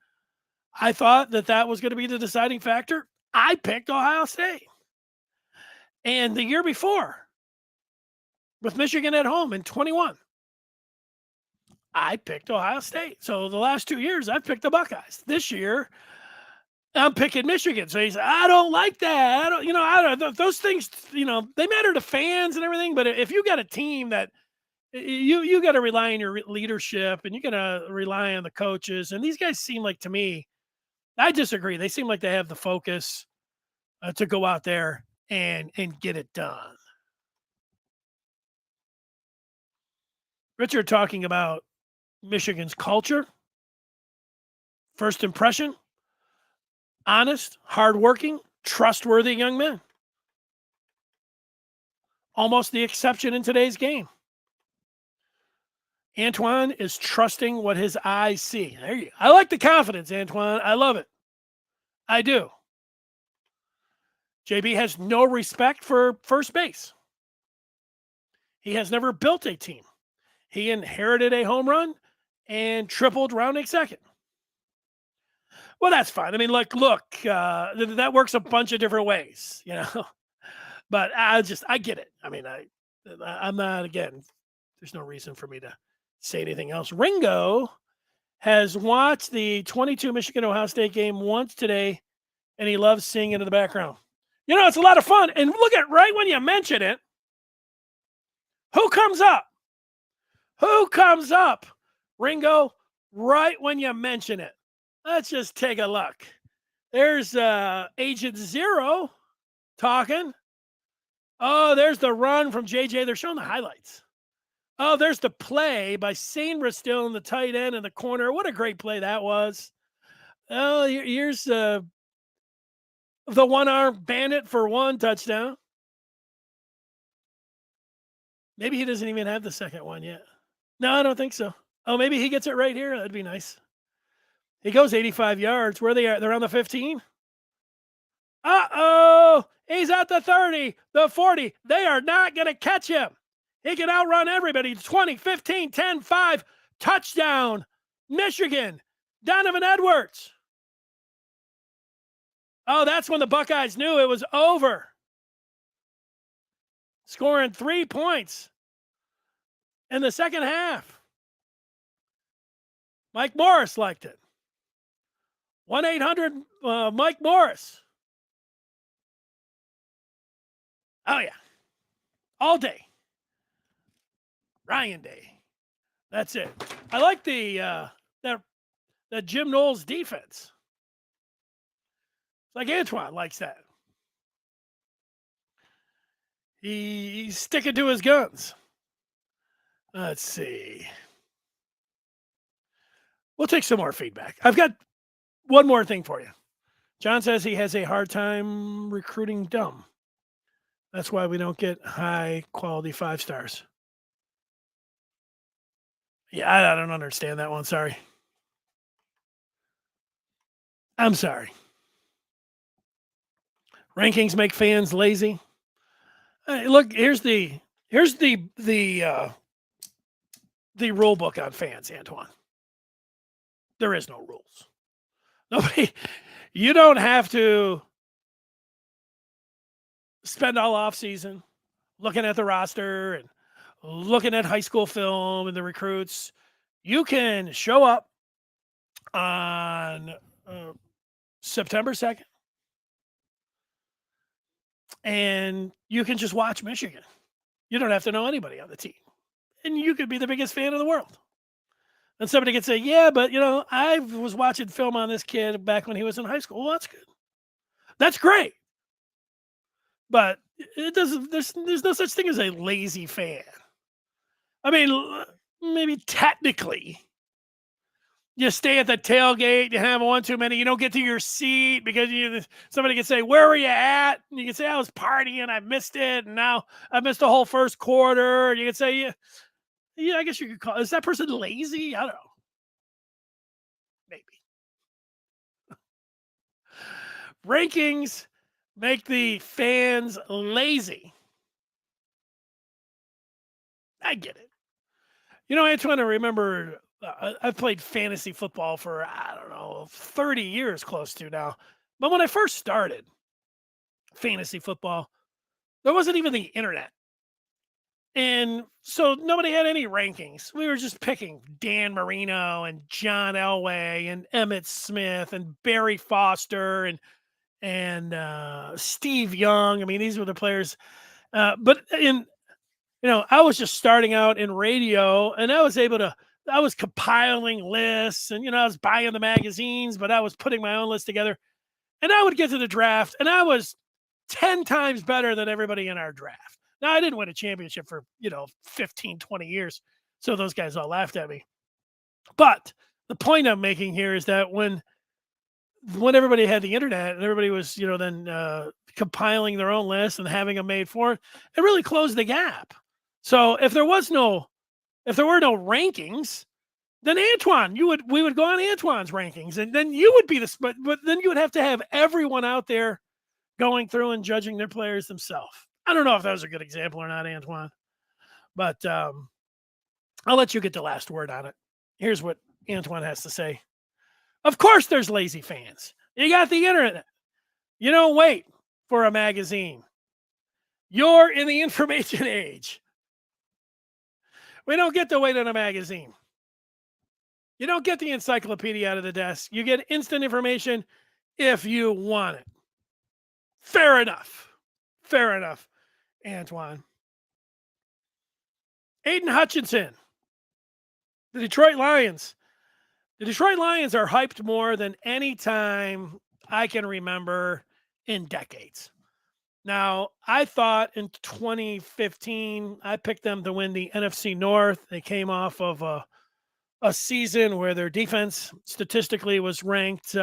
[SPEAKER 1] I thought that was going to be the deciding factor. I picked Ohio State. And the year before, with Michigan at home in 21, I picked Ohio State. So the last 2 years, I've picked the Buckeyes. This year, I'm picking Michigan. So he said, I don't like that. I don't, those things, they matter to fans and everything. But if you got a team that you got to rely on your leadership, and you got to rely on the coaches. And these guys seem like, to me, I disagree. They seem like they have the focus to go out there and get it done. Richard talking about Michigan's culture, first impression, honest, hardworking, trustworthy young men. Almost the exception in today's game. Antoine is trusting what his eyes see. There you go. I like the confidence, Antoine. I love it. I do. JB has no respect for first base. He has never built a team. He inherited a home run and tripled rounding second. Well, that's fine. I mean, look, that works a bunch of different ways, But I get it. I mean, I'm not, again, there's no reason for me to say anything else. Ringo has watched the 22 Michigan-Ohio State game once today, and he loves seeing it in the background. It's a lot of fun. And look at, right when you mention it, Who comes up? Who comes up? Ringo, right when you mention it. Let's just take a look. There's Agent Zero talking. Oh, there's the run from JJ. They're showing the highlights. Oh, there's the play by Sainra still in the tight end in the corner. What a great play that was. Oh, here's the one-arm bandit for one touchdown. Maybe he doesn't even have the second one yet. No, I don't think so. Oh, maybe he gets it right here. That'd be nice. He goes 85 yards. Where they are? They're on the 15. Uh-oh. He's at the 30, the 40. They are not going to catch him. He can outrun everybody. 20, 15, 10, 5. Touchdown. Michigan. Donovan Edwards. Oh, that's when the Buckeyes knew it was over. Scoring 3 points in the second half. Mike Morris liked it. 1-800 Mike Morris. Oh, yeah. All day. Ryan Day. That's it. I like the Jim Knowles defense. Like Antoine likes that. He's sticking to his guns. Let's see. We'll take some more feedback. I've got one more thing for you. John says he has a hard time recruiting dumb. That's why we don't get high quality 5 stars. Yeah, I don't understand that one. Sorry. I'm sorry. Rankings make fans lazy. Look, here's the rule book on fans, Antoine. There is no rules. Nobody. You don't have to spend all off season looking at the roster and looking at high school film and the recruits. You can show up on September 2nd and you can just watch Michigan. You don't have to know anybody on the team. And you could be the biggest fan in the world. And somebody could say, yeah, but, I was watching film on this kid back when he was in high school. Well, that's good. That's great. But it doesn't. There's no such thing as a lazy fan. I mean, maybe technically, you stay at the tailgate, you have one too many, you don't get to your seat because somebody can say, where were you at? And you can say, I was partying, I missed it, and now I missed the whole first quarter. And you can say, yeah, I guess you could call. Is that person lazy? I don't know. Maybe. Rankings make the fans lazy. I get it. Antoine, I remember I've played fantasy football for, 30 years close to now. But when I first started fantasy football, there wasn't even the internet. And so nobody had any rankings. We were just picking Dan Marino and John Elway and Emmett Smith and Barry Foster and Steve Young. I mean, these were the players. But I was just starting out in radio, and I was compiling lists, and I was buying the magazines, but I was putting my own list together. And I would get to the draft, and I was 10 times better than everybody in our draft. Now, I didn't win a championship for, 15, 20 years. So those guys all laughed at me. But the point I'm making here is that when everybody had the internet and everybody was, then compiling their own list and having them made for it, it really closed the gap. So if there were no rankings, then Antoine, we would go on Antoine's rankings, and then you would be but then you would have to have everyone out there going through and judging their players themselves. I don't know if that was a good example or not, Antoine, but I'll let you get the last word on it. Here's what Antoine has to say. Of course there's lazy fans. You got the internet. You don't wait for a magazine. You're in the information age. We don't get to wait on a magazine. You don't get the encyclopedia out of the desk. You get instant information if you want it. Fair enough. Fair enough, Antoine. Aiden Hutchinson, the Detroit Lions. The Detroit Lions are hyped more than any time I can remember in decades. Now, I thought in 2015, I picked them to win the NFC North. They came off of a season where their defense statistically was ranked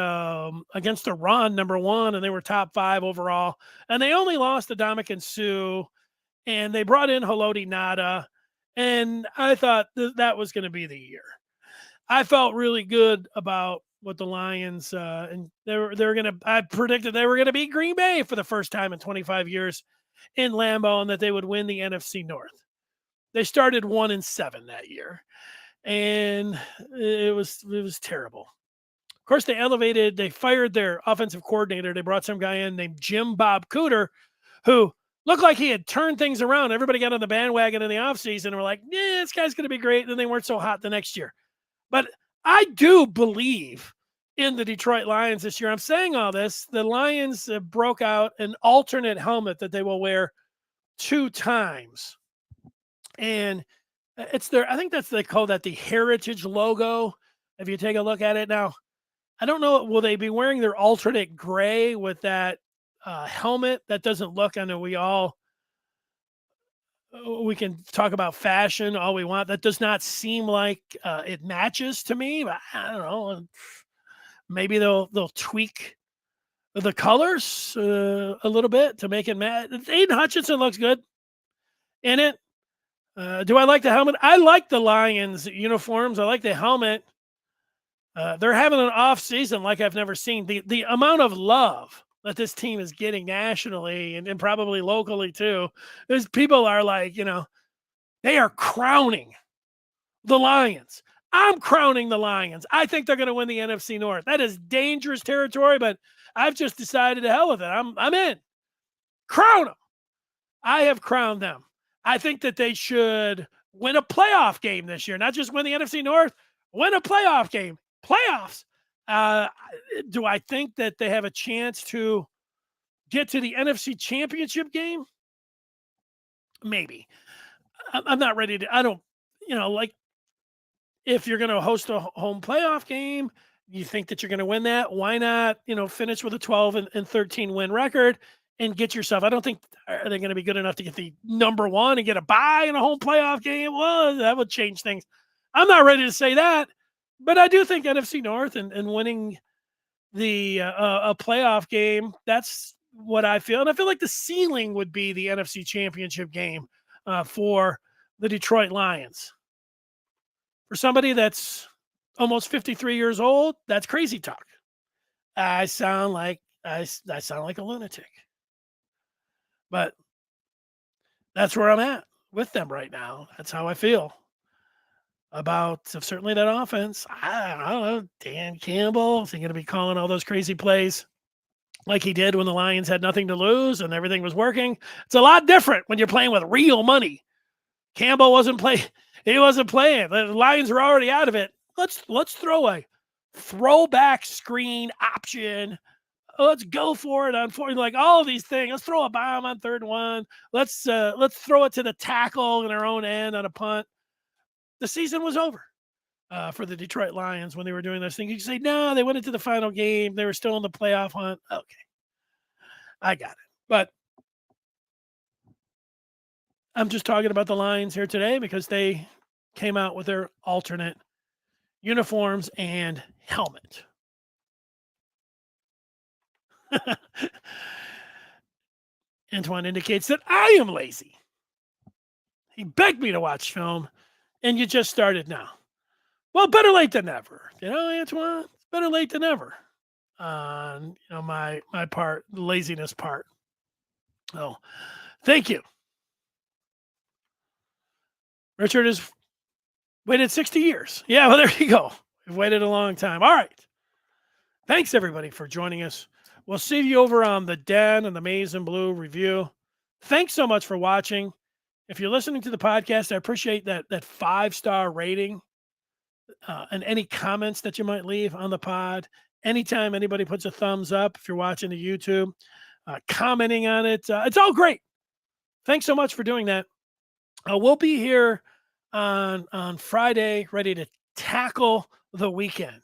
[SPEAKER 1] against the run number one, and they were top 5 overall. And they only lost to Dominican Sue, and they brought in Haloti Nada, and I thought that was going to be the year. I felt really good about what the Lions and they were going to. I predicted they were going to beat Green Bay for the first time in 25 years in Lambeau, and that they would win the NFC North. They started 1-7 that year, and it was terrible. Of course, they fired their offensive coordinator. They brought some guy in named Jim Bob Cooter, who looked like he had turned things around. Everybody got on the bandwagon in the offseason and were like, yeah, this guy's going to be great. And then they weren't so hot the next year. But I do believe in the Detroit Lions this year. I'm saying all this. The Lions broke out an alternate helmet that they will wear 2 times. And it's I think they call that the Heritage logo. If you take a look at it now, I don't know. Will they be wearing their alternate gray with that helmet? That doesn't look, I know we can talk about fashion all we want. That does not seem like it matches to me, but I don't know. Maybe they'll tweak the colors a little bit to make it match. Aiden Hutchinson looks good in it. Do I like the helmet? I like the Lions uniforms. I like the helmet. They're having an off season like I've never seen. The amount of love that this team is getting nationally and probably locally too, is people are like, they are crowning the Lions. I'm crowning the Lions. I think they're going to win the NFC North. That is dangerous territory, but I've just decided to hell with it. I'm in. Crown them. I have crowned them. I think that they should win a playoff game this year, not just win the NFC North, win a playoff game. Playoffs. Do I think that they have a chance to get to the NFC Championship game? Maybe. I'm not ready to. I don't, if you're going to host a home playoff game, you think that you're going to win that. Why not, finish with a 12 and 13 win record and get yourself. I don't think are they going to be good enough to get the number one and get a bye in a home playoff game. Well, that would change things. I'm not ready to say that, but I do think NFC North and winning the a playoff game, that's what I feel. And I feel like the ceiling would be the NFC Championship game for the Detroit Lions. For somebody that's almost 53 years old, that's crazy talk. I sound like a lunatic. But that's where I'm at with them right now. That's how I feel about certainly that offense. I don't know. Dan Campbell, is he going to be calling all those crazy plays like he did when the Lions had nothing to lose and everything was working? It's a lot different when you're playing with real money. Campbell wasn't playing. He wasn't playing. The Lions were already out of it. Let's throw a throwback screen option. Let's go for it on fourth. Like all of these things. Let's throw a bomb on 3rd and 1. Let's throw it to the tackle in our own end on a punt. The season was over for the Detroit Lions when they were doing those things. You can say, no, they went into the final game. They were still in the playoff hunt. Okay. I got it. But I'm just talking about the Lions here today because they came out with their alternate uniforms and helmet. Antoine indicates that I am lazy. He begged me to watch film, and you just started now. Well, better late than never. Antoine, it's better late than never on my part, the laziness part. Oh, thank you. Richard has waited 60 years. Yeah, well, there you go. We've waited a long time. All right. Thanks, everybody, for joining us. We'll see you over on the Den and the Maize and Blue review. Thanks so much for watching. If you're listening to the podcast, I appreciate that 5-star rating and any comments that you might leave on the pod. Anytime anybody puts a thumbs up, if you're watching the YouTube, commenting on it, it's all great. Thanks so much for doing that. We'll be here on Friday, ready to tackle the weekend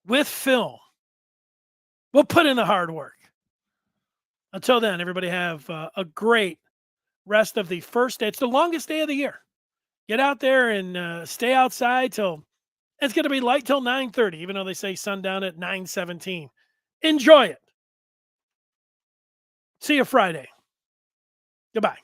[SPEAKER 1] with film. We'll put in the hard work. Until then, everybody have a great rest of the first day. It's the longest day of the year. Get out there and stay outside till it's going to be light till 9:30, even though they say sundown at 9:17. Enjoy it. See you Friday. Goodbye.